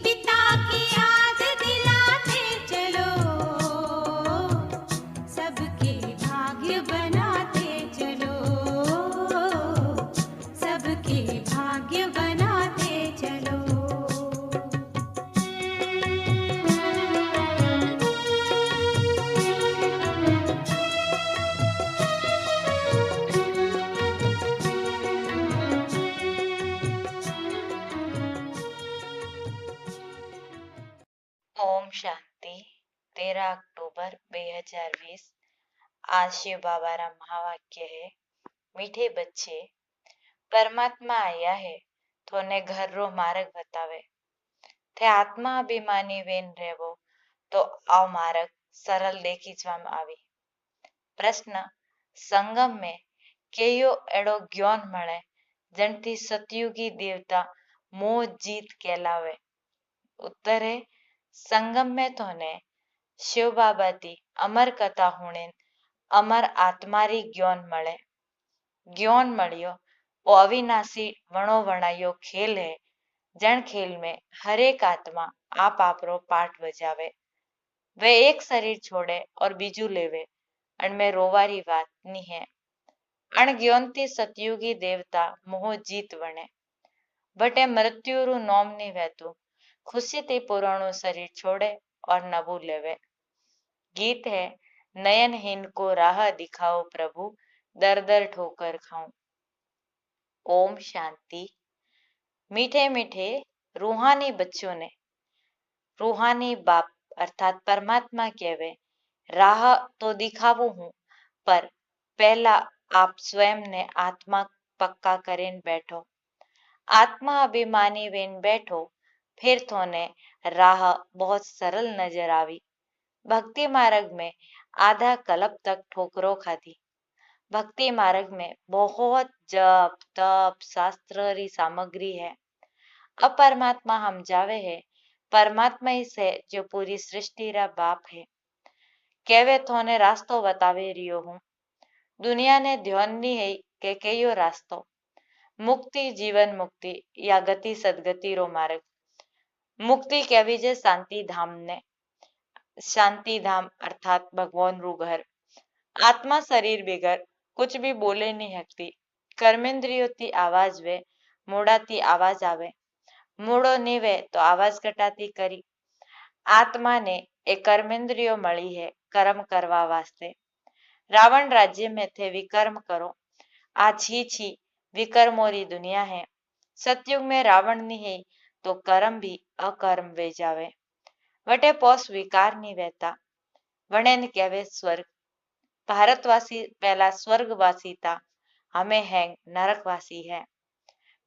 पिता की याद दिलाते चलो, सबके भाग्य बनाते चलो, सबके भाग्य बनाते चलो। ઓમ શાંતિ 13 अक्टूबर 2020। आज शिव बाबा रा महावाक्य है, मीठे बच्चे परमात्मा आया है थोने घर रो मार्ग बतावे, थे आत्मा अभिमानी वेन રહેવો તો આ માર્ગ સરળ દેખી જવામાં આવી। પ્રશ્ન, સંગમ में કેયો એડો જ્ઞાન મળે જણથી સતયુગી દેવતા મોહ જીત कहलावे। उत्तर है, संगम में थोने शिव बाबा ती अमर कथा हुणे अमर आत्मारी ज्ञान મળે। ज्ञान મળ્યો वो अविनाशी वणो वणायो खेल है, जन खेल में हर एक आत्मा आप आपरो पाठ बजावे। वे एक शरीर छोड़े और बीजू लेवे, अणमें रोवारी बात नी है। अण ज्ञान थी सतयुगी देवता मोह जीत वणे, बटे मृत्यु रू नोम नी वहतु, खुशी थी पुराणु शरीर छोड़े और नबू लेवे। गीत है, नयनहीन को राह दिखाओ प्रभु, दर दर ठोकर खाऊं। ओम शांति। मीठे मीठे रूहानी बच्चों ने रूहानी बाप अर्थात परमात्मा कहवे, राह तो दिखावू हूं, पर पहला आप स्वयं ने आत्मा पक्का करेन बैठो। आत्मा अभिमानी वेन बैठो, फिर थोने राह बहुत सरल नजर आवी। भक्ति मार्ग में आधा कल्प तक ठोकरों खाधी। भक्ति मार्ग में बहुत जप तप शास्त्र री सामग्री है। अब परमात्मा हम जावे है, परमात्मा ही से जो पूरी सृष्टि रा बाप है। केवे थोने रास्तो बतावे रियो हूं। दुनिया ने ध्यान नी है के कयो रास्तो, मुक्ति जीवन मुक्ति या गति सदगति रो मार्ग। मुक्ति कहवी जे शांति धाम ने, शांति धाम अर्थात भगवान रू घर। आत्मा शरीर बिगर कुछ भी बोले नहीं हकती। कर्मेंद्रियों थी आवाज वे, मूड़ा थी आवाज आवे, मूड़ो नीवे तो आवाज घटाती करी। आत्मा ने एक कर्मेंद्रियों मળી है कर्म करवा वास्ते। रावण राज्य में थे विकर्म करो, आ छी छी विकर्मोरी दुनिया है। सतयुग में रावण नहीं है तो कर्म भी अकर्म वे जावे, वटे पोस विकार नहीं वहता। वणे ने कहवे स्वर्ग। भारतवासी पहला स्वर्गवासी था, हमें है नरकवासी है।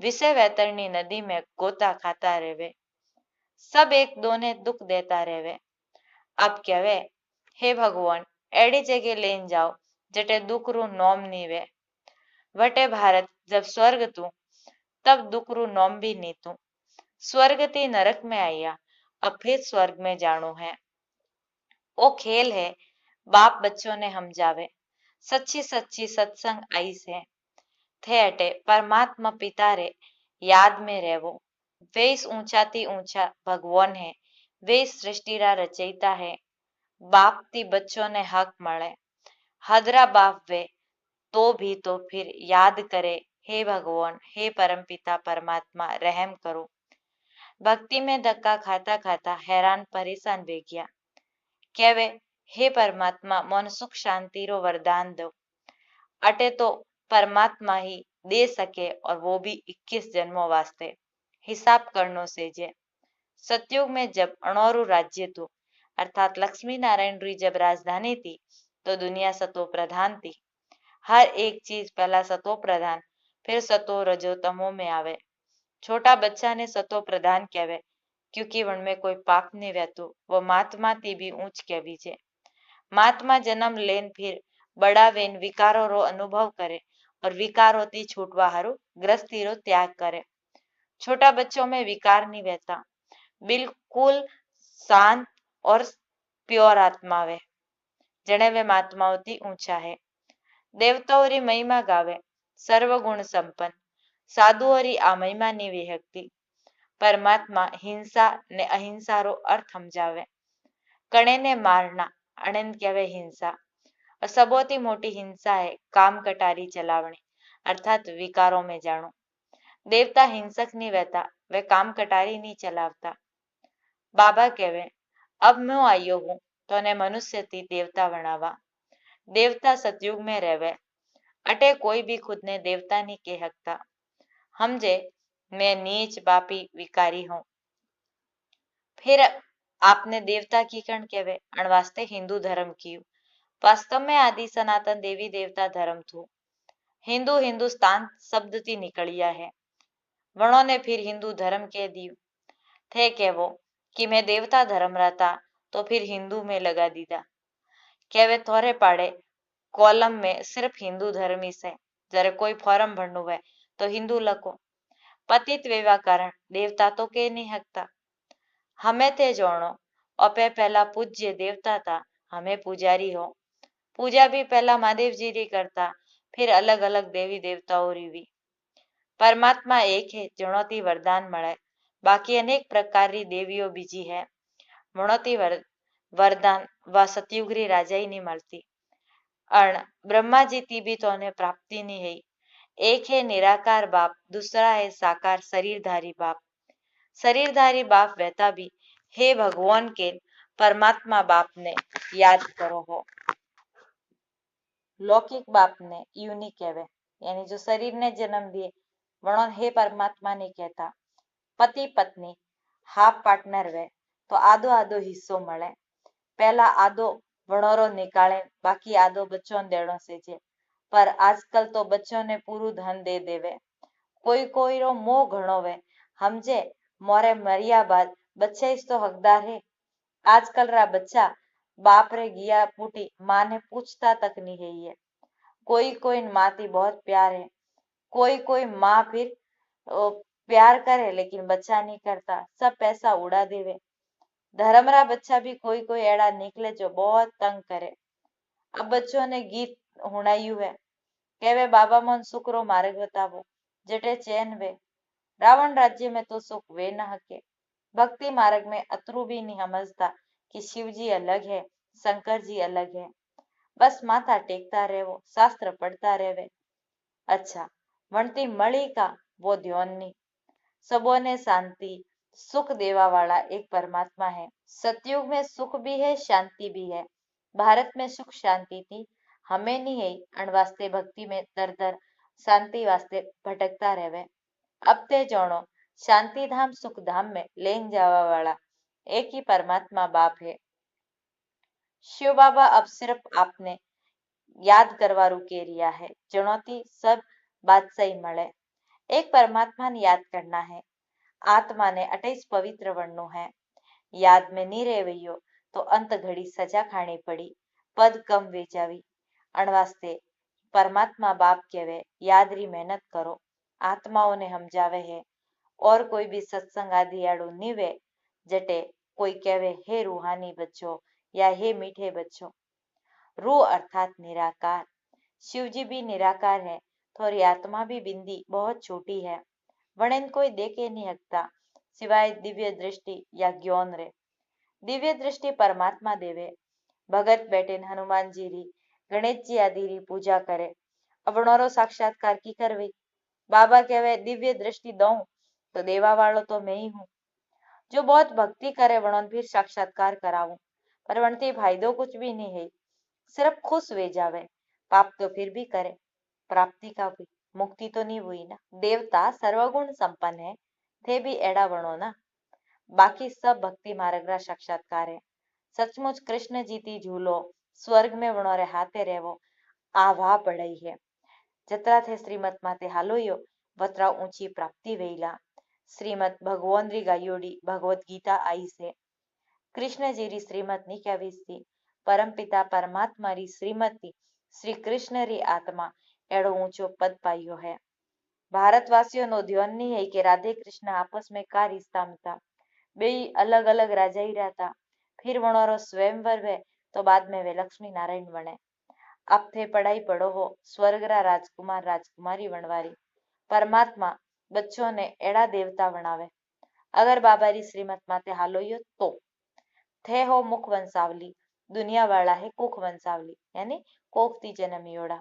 विषय वैतरणी नदी में गोता खाता रेवे, सब एक दो ने दुख देता रेवे। अब कहवे, हे भगवान एड़ी जगह लेन जाओ जटे दुख रू नोम नी वे। वटे भारत जब स्वर्ग तू, तब दुख रू नोम भी नी तू। स्वर्ग ती नरक में आया, अब फिर स्वर्ग में जानो है। ओ खेल है बाप बच्चों ने हम जावे, सच्ची सच्ची सत्संग आई से। थे अटे परमात्मा पिता रे याद में रहवो। वे इस ऊंचा ती ऊंचा भगवान है, वे इस सृष्टि रा रचयिता है। बाप ती बच्चों ने हक मळे, हदरा बाप वे तो भी तो फिर याद करे, हे भगवान हे परमपिता परमात्मा रहम करो। भक्ति में धक्का खाता खाता हैरान परेशान वे गया। कहवे, हे परमात्मा मन सुख शांति रो वरदान दो। अटे तो परमात्मा ही दे सके, और वो भी 21 जन्मों वास्ते। हिसाब करनो से जे सतयुग में जब अणोरु राज्य थू, अर्थात लक्ष्मी नारायण री जब राजधानी थी, तो दुनिया सतो प्रधान थी। हर एक चीज पहला सतो प्रधान, फिर सतो रजो तमो में आवे। छोटा बच्चा ने सतो प्रधान कहवे, क्योंकि वनमें कोई पाप नहीं वहतु। वो महात्मा थी भी ऊंच कहवी छे। महात्मा जन्म लेन फिर बड़ा वेन विकारो रो अनुभव करे, और विकारो थी छूटवा हारू ग्रस्ती रो त्याग करे। छोटा बच्चों में विकार नहीं वहता, बिल्कुल शांत और प्योर आत्मा वे, जने वे महात्माओं थी ऊंचा है। देवताओं री महिमा गावे, सर्वगुण संपन्न। साधुओं री आ महिमा नहीं विहकती। પરમાત્મા હિંસા ને અહિંસારો અર્થ સમજાવે. કણેને મારના અણેન કહેવે હિંસા. સબોથી મોટી હિંસા है काम कटारी चलावनी अर्थात विकारों में जाणो. देवता हिंसक नहीं रहता, वे काम कटारी नहीं चलावता. बाबा कहवे अब मैं आयो हूं तो ने मनुष्य थी देवता बनावा. देवता सतयुग में रहवे, अटे कोई भी खुद ने देवता नहीं कह सकता. समझे मैं नीच पापी विकारी हूं. फिर आपने देवता की कण कहवे अण वास्ते हिंदू धर्म की. वास्तव में आदि सनातन देवी देवता धर्म थू. हिंदू हिंदुस्तान शब्द थी निकलिया है. वणों ने फिर हिंदू धर्म कह दियो. थे कहवो कि मैं देवता धर्म रहता तो फिर हिंदू में लगा दीदा. कहवे थोड़े पाड़े कॉलम में सिर्फ हिंदू धर्म ही से. जरे कोई फॉर्म भरनु है तो हिंदू लखो. पतित वेवा कारण देवता तो कह नहीं सकता. हमें थे जोड़ो अपे पहला पूज्य देवता था, हमें पुजारी हो. पूजा भी पहला महादेव जी री करता, फिर अलग अलग देवी देवताओं री भी. परमात्मा एक है जणोती वरदान मळे, बाकी अनेक प्रकार री देवियों बीजी है. मणोती वरदान व सतयुगरी राजा ही नहीं मलती. अण ब्रह्मा जी की भी तो उन्हें प्राप्ति नहीं है. एक है निराकार बाप, दूसरा है साकार शरीरधारी बाप. शरीरधारी बाप वहता भी हे भगवान के परमात्मा बाप ने याद करो हो. लौकिक बाप ने यूं नहीं कहवे, यानी जो शरीर ने जन्म दिए वणों हे परमात्मा नहीं कहता. पति पत्नी हाफ पार्टनर वे तो आधो आधो हिस्सो मळे. पहला आधो वणोरो निकाले, बाकी आधो बच्चों ने देनो से जे. पर आजकल तो बच्चों ने पूरू धन दे देवे. कोई कोई रो मोह घणो वे, समझे मोरे मरिया बाद बच्चे इस तो हकदार है. आजकल रा बच्चा बाप रे गिया पूटी माँ ने पूछता तक नहीं है. ये कोई कोई माँ थी बहुत प्यार है, कोई कोई माँ फिर प्यार करे लेकिन बच्चा नहीं करता, सब पैसा उड़ा देवे. धर्मरा बच्चा भी कोई कोई एड़ा निकले जो बहुत तंग करे. अब बच्चों ने गीत हुणायु है, कहवे बाबा मन सुख रो मार्ग बतावो जटे चैन वे. रावण राज्य में तो सुख वे न हके. भक्ति मार्ग में अतरू भी नहीं समझता कि शिव जी अलग है, शंकर जी अलग है. बस माथा टेकता रहेवो, शास्त्र पढ़ता रहेवे. अच्छा वणती मળી का वो ध्यान नहीं. सबों ने शांति सुख देवा वाला एक परमात्मा है. सतयुग में सुख भी है, शांति भी है. भारत में सुख शांति थी, हमें नहीं है. अण वास्ते भक्ति में दर दर शांति वास्ते भटकता रहवे. अब ते जानो शांति धाम सुख धाम में लेन जावा वाला एक ही परमात्मा बाप है. शिव बाबा अब सिर्फ आपने याद करवारू के रिया है. जणोती सब बादशाही मळे. एक परमात्मा ने याद करना है. आत्मा ने 28 पवित्र वर्णों है. याद में नहीं रेवयो तो अंत घड़ी सजा खानी पड़ी, पद कम वेचावी. अणवास्ते परमात्मा बाप कहवे याद री मेहनत करो. आत्माओं ने समझावे है और कोई भी सत्संग आदि आड़ू नहीं वे जटे कोई कहवे हे रूहानी बच्चों या हे मीठे बच्चों. रूह अर्थात निराकार. शिव जी भी निराकार है, थोड़ी आत्मा भी बिंदी बहुत छोटी है. वणेन कोई देखे नहीं सकता सिवाय दिव्य दृष्टि या ज्ञान रे. दिव्य दृष्टि परमात्मा देवे. भगत बैठे हनुमान जी री गणेश जी आदि री पूजा करे. अवणोरो साक्षात्कार की करवी. बाबा कहवे दिव्य दृष्टि दऊं तो देवा वालो तो मैं ही हूं. जो बहुत भक्ति करे वणोन फिर साक्षात्कार कराऊं, पर वणती फायदो कुछ भी नहीं है. सिर्फ खुश वे जावे, पाप तो फिर भी करे. प्राप्ति का हुई, मुक्ति तो नहीं हुई ना. देवता सर्वगुण संपन्न है, थे भी एड़ा वणो ना. बाकी सब भक्ति मार्ग रा साक्षात्कार है. सचमुच कृष्ण जी ती झूलो स्वर्ग में वणो रे हाथे रेवो आ वाह पड़ई है. जतरा थे श्रीमत माते हालोयो वतरा ऊंची प्राप्ति वेला. श्रीमत भगवान री गायोड़ी भगवत गीता आई से. कृष्ण जी री श्रीमत नहीं कहेवीस थी. परम पिता परमात्मा री श्रीमत थी श्री कृष्ण री आत्मा एड़ो ऊंचो पद पाइयो है. भारतवासियों नो ध्यान नहीं है कि राधे कृष्ण आपस में का रिश्ता में था. बे अलग अलग राजा ही रहता. फिर वणोरो स्वयंवर वे तो बाद में वे लक्ष्मी नारायण बने. अब थे पढ़ाई पढ़ो हो स्वर्ग रा राजकुमार राजकुमारी बनवारी. परमात्मा बच्चों ने एड़ा देवता बनावे. અગર બાબારી શ્રીમત માતે હાલોયો તો थे हो मुख वंसावली दुनिया वाला है कुख वंसावली यानी कोखती जन्मियोड़ा।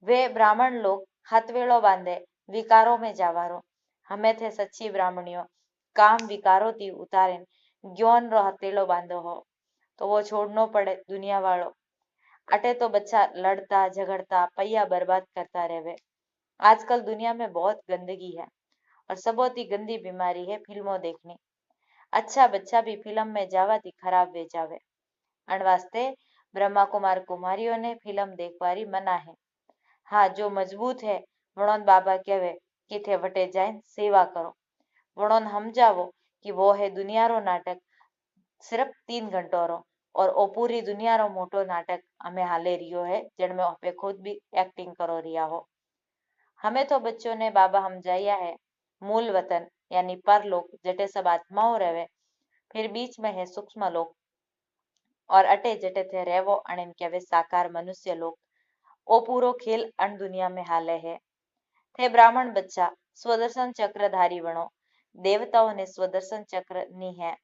वे ब्राह्मण लोग हथवेड़ो बांधे विकारों में जावारो हमें थे सच्ची ब्राह्मणियों काम विकारों थी उतारे ज्ञान रो हथेलो बांधो हो तो वो छोड़नो पड़े दुनिया वालों। अटे तो बच्चा लड़ता झगड़ता पैया बर्बाद करता रहे। आजकल दुनिया में बहुत गंदगी है और सब बहुत ही गंदी बीमारी है फिल्मों देखनी। अच्छा बच्चा भी फिल्म में जावाती खराब वे जावे अण वास्ते ब्रह्मा कुमार कुमारियों ने फिल्म देखवारी मना है। हाँ जो मजबूत है वणोन बाबा कहवे कि थे वटे जाए सेवा करो वणोन समझावो कि वो है दुनिया रो नाटक सिर्फ 3 घंटों रो और ओ पूरी दुनिया रो मोटो नाटक हमें हाले रियो है जिनमें आपे खुद भी एक्टिंग करो रिया हो। हमें तो बच्चों ने बाबा समझाया है मूल वतन यानी परलोक जटे सब आत्माओं रहे फिर बीच में है सूक्ष्म लोक और अटे जटे थे रेवो अण इनके वे साकार मनुष्य लोक ओ पूरो खेल अण दुनिया में हाले है। थे ब्राह्मण बच्चा स्वदर्शन चक्रधारी बनो देवताओं ने स्वदर्शन चक्र नी है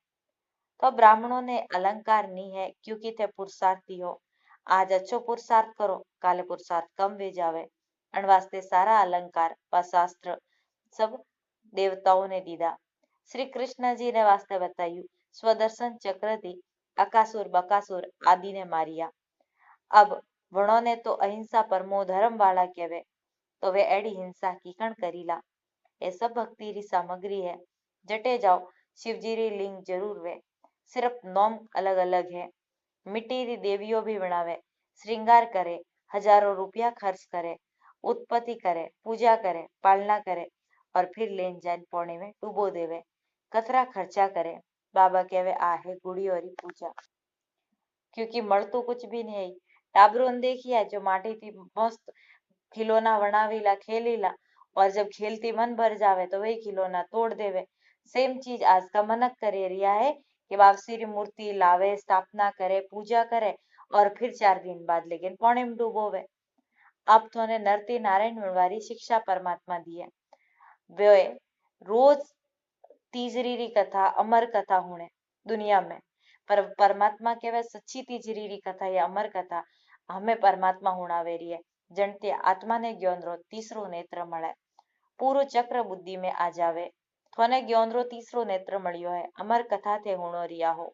तो ब्राह्मणों ने अलंकार नी है क्योंकि थे पुरुषार्थी हो। आज अच्छो पुरुषार्थ करो काले पुरुषार्थ कम वे जावे अण वास्ते सारा अलंकार व शास्त्र सब देवताओं ने दीदा। श्री कृष्ण जी ने वास्ते बतायु स्वदर्शन चक्र थी अकासुर बकासुर आदि ने मारिया। अब वणों ने तो अहिंसा परमो धर्म वाला कहवे तो वे एडी हिंसा कीकण करीला। ये सब भक्ति री सामग्री है जटे जाओ शिवजी री लिंग जरूर वे सिर्फ नोम अलग अलग है। मिट्टी री देवियों भी बनावे श्रृंगार करे हजारों रुपया खर्च करे उत्पत्ति करे पूजा करे पालना करे और फिर लेन जाए पौने में डूबो देवे कतरा खर्चा करे। बाबा कहवे आ है गुड़ियों री पूजा क्योंकि મળતું कुछ भी नहीं। टाबरों ने देखिया जो माटी थी मस्त खिलौना बनावीला खेलीला और जब खेलती मन भर जावे तो वही खिलौना तोड़ देवे। सेम चीज आज का मनक करे रिया है कि वापसी री मूर्ति लावे स्थापना करे पूजा करे और फिर 4 दिन बाद लेकिन पौने में डूबोवे। अब थोने नरती नारायण मिलवारी शिक्षा परमात्मा दी है वे रोज तीजरी री कथा अमर कथा होने दुनिया में पर परमात्मा कहवे सच्ची तीजरी री कथा या अमर कथा हमें परमात्मा हुणावे रही है जनते आत्मा ने ज्ञान रो तीसरो नेत्र મળે पूरो चक्र बुद्धि में आ जावे थोने ज्ञान रो तीसरो नेत्र મળ્યો है अमर कथा थे हुणो रिया हो।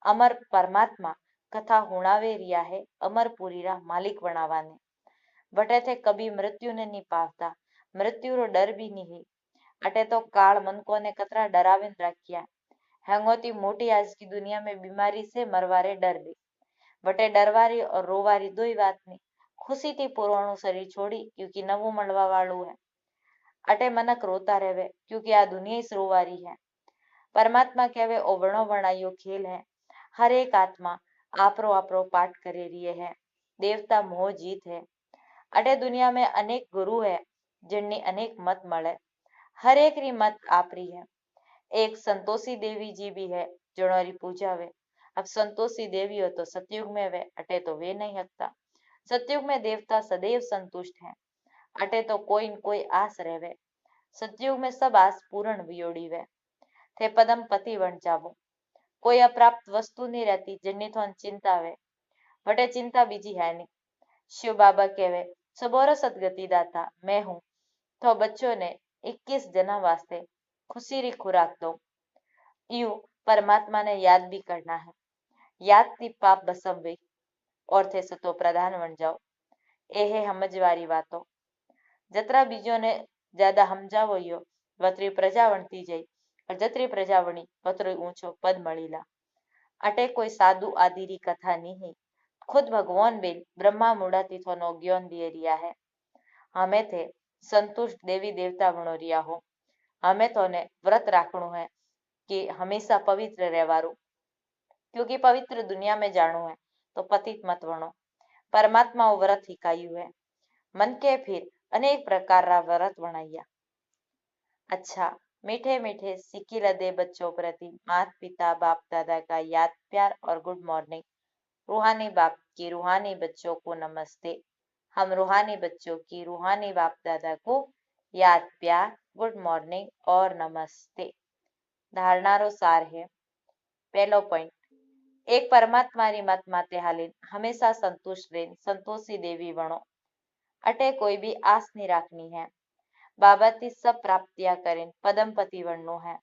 अमर परमात्मा कथा हुणावे रिया है अमरपुरी रा मालिक बनावाने वटे थे कभी मृत्यु ने नहीं पावता मृत्यु रो डर भी नहीं। अटे तो काल मन को ने कतरा डरावे रखिया हैंगोती मोटी आज की दुनिया में बीमारी से मरवारे डर भी वटे डरवारी और रोवारी दो ही बात नहीं खुशी थी पुराणु शरीर छोड़ी क्योंकि नवू मलवा वालू है। अटे मनक रोता रहे क्योंकि आ दुनिया ही रोवारी है। परमात्मा कहवे ओवणो वणायो खेल है हर एक आत्मा आपरो आपरो पाठ करे रिये है देवता मोह जीत है। अटे दुनिया में अनेक गुरु है जिननी अनेक मत मळे हर एक री मत आपरी है। एक संतोषी देवी जी भी है जोड़ोरी पूजा वे। अब संतोषी देवी हो तो सतयुग में वे अटे तो वे नहीं हकता। सतयुग में देवता सदैव संतुष्ट है अटे तो कोई न कोई आस रहे। सतयुग में सब आस पूर्ण वियोड़ी वे थे पदम पति बन जावो कोई अप्राप्त वस्तु नहीं रहती जिन्नी थोन चिंता वे वटे चिंता बीजी है नहीं। शिव बाबा कहवे सबोरो सदगति दाता मैं हूँ तो बच्चों ने 21 जन्म वास्ते खुशी री खुराक दो। यू परमात्मा ने याद भी करना है याद थी पाप बसम वे और थे सतो प्रधान बन जाओ। ए है समझवारी बातों जतरा बीजों ने ज्यादा समझावो यो वतरी प्रजा वणती जाई और जतरी प्रजा वणी वतरो ऊंचो पद मळीला। अटे कोई साधु आदि री कथा नहीं खुद भगवान बेन ब्रह्मा मुड़ा तीथोनो ज्ञान दिए रिया है। हमें थे संतुष्ट देवी देवता बनो रिया हो। हमें तो ने व्रत राखणु है कि हमेशा पवित्र रहवारू क्योंकि पवित्र दुनिया में जानो है तो पतित मत बनो। परमात्मा व्रत हिकायु है मन के फिर अनेक प्रकार रा व्रत बनाया। अच्छा मीठे मीठे सिक्की लदे बच्चों प्रति माता पिता बाप दादा का याद प्यार और गुड मॉर्निंग। रूहानी बाप की रूहानी बच्चों को नमस्ते। हम रूहानी बच्चों की रूहानी बाप दादा को याद प्यार गुड मॉर्निंग और नमस्ते। धारणारो सार है। पहलो पॉइंट, एक परमात्मा री मत माते हालिन हमेशा संतुष्ट रेन संतोषी देवी बनो। अटे कोई भी आस नहीं राखनी है। बाबती सब प्राप्तियां करें पदमपति बननो है।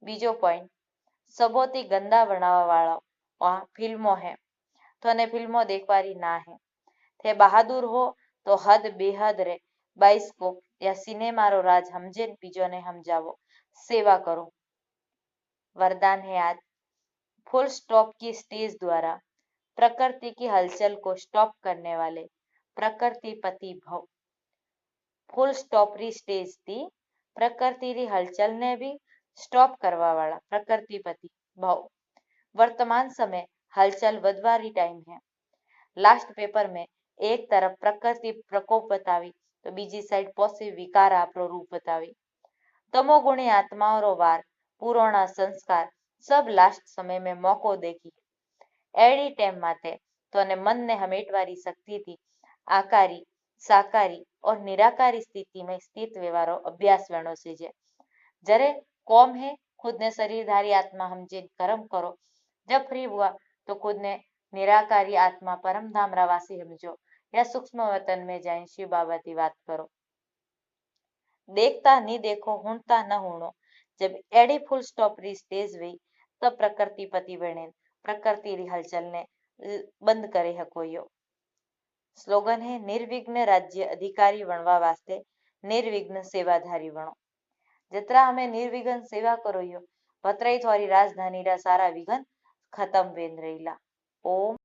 बीजो पॉइंट, सबोती गंदा बनावा वाला वहाँ फिल्मों है तो ने फिल्मों देखवारी ना है। थे बहादुर हो तो हद बेहद रे बाइस्कोप या सिनेमा रो राज हमजे बीजो ने समझावो, सेवा करो। वरदान है आज, फुल स्टॉप की स्टेज द्वारा प्रकृति की हलचल को स्टॉप करने वाले प्रकृति पति भव। फुल स्टॉप री स्टेज थी प्रकृति री हलचल ने भी स्टॉप करवा वाला प्रकृतिपति भव। वर्तमान समय हलचल वधवारी टाइम है। लास्ट पेपर में एक तरफ प्रकृति प्रकोप बतावी तो बीजी साइड पॉजिटिव विकार आपरो रूप बतावी। तमोगुणी आत्माओं रो वार पुराना संस्कार सब लास्ट समय में मौको देखी एडी टेम माते तो ने मन ने हमेटवारी शक्ति थी आकारी साकारी और निराकारी स्थिति में स्थित व्यवहारो अभ्यास वेणो से जरे कौम है खुद ने शरीरधारी आत्मा हमजे कर्म करो। जब फ्री हुआ तो खुद ने निराकारी आत्मा परम धाम रवासी समझो या सूक्ष्म वतन में जाए शिव बाबा की बात करो। देखता नहीं देखो हुणता न हुणो, जब एडी फुल स्टॉप री स्टेज हुई तब प्रकृति पति बने प्रकृति री हलचल ने बंद करे हको यो। स्लोगन है निर्विघ्न राज्य अधिकारी बनवा वास्ते निर्विघ्न सेवाधारी बनो। जितना हमें निर्विघ्न सेवा करो यो भतराई थोड़ी राजधानी रा सारा विघ्न खत्म वेन रहीला। ओम